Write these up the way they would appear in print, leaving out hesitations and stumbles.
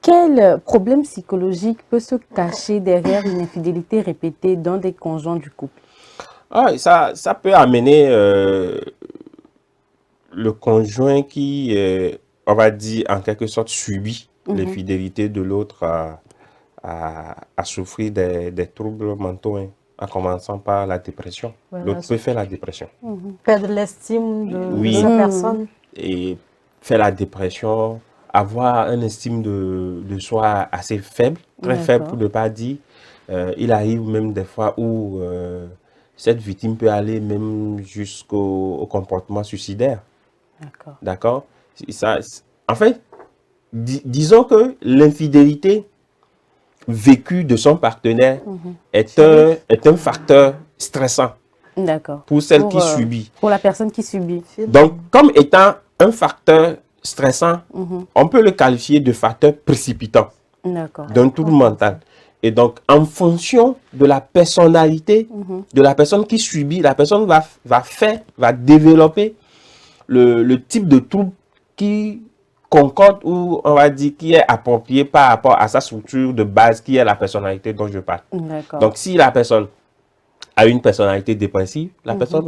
Quel problème psychologique peut se cacher derrière une infidélité répétée dans des conjoints du couple? Ça peut amener le conjoint qui, on va dire, en quelque sorte, subit l'infidélité de l'autre à souffrir des troubles mentaux, hein, en commençant par la dépression. Voilà, L'autre peut faire la dépression. perdre l'estime de Oui, sa personne. et faire la dépression, avoir une estime de soi assez faible, très faible pour ne pas dire. Il arrive même des fois où cette victime peut aller même jusqu'au comportement suicidaire. D'accord. D'accord? En fait, disons que l'infidélité vécue de son partenaire est un facteur stressant D'accord. pour celle qui subit. Pour la personne qui subit. Donc, comme étant un facteur stressant, on peut le qualifier de facteur précipitant d'un trouble mental. Et donc, en fonction de la personnalité de la personne qui subit, la personne va développer le type de trouble qui concorde ou on va dire qui est approprié par rapport à sa structure de base qui est la personnalité dont je parle. Donc, si la personne a une personnalité dépressive, la personne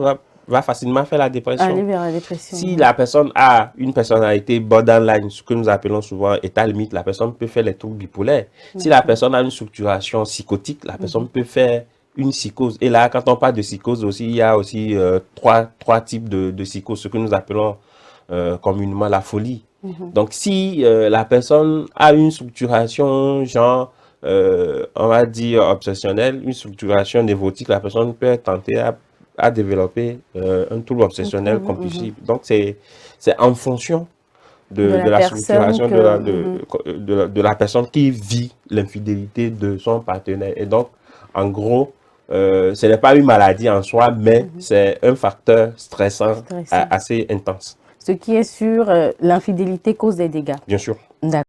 va facilement faire la dépression. Aller vers la dépression. Si la personne a une personnalité borderline, ce que nous appelons souvent état limite, la personne peut faire les troubles bipolaires. Si la personne a une structuration psychotique, la personne peut faire une psychose. Et là, quand on parle de psychose aussi, il y a aussi trois types de psychose, ce que nous appelons communément la folie. Donc, si la personne a une structuration genre, on va dire obsessionnelle, une structuration névrotique, la personne peut tenter à développer un trouble obsessionnel compulsif. Donc, c'est en fonction de la structuration de la personne qui vit l'infidélité de son partenaire. Et donc, en gros, ce n'est pas une maladie en soi, mais c'est un facteur stressant assez intense. Ce qui est sûr, l'infidélité cause des dégâts. Bien sûr. D'accord.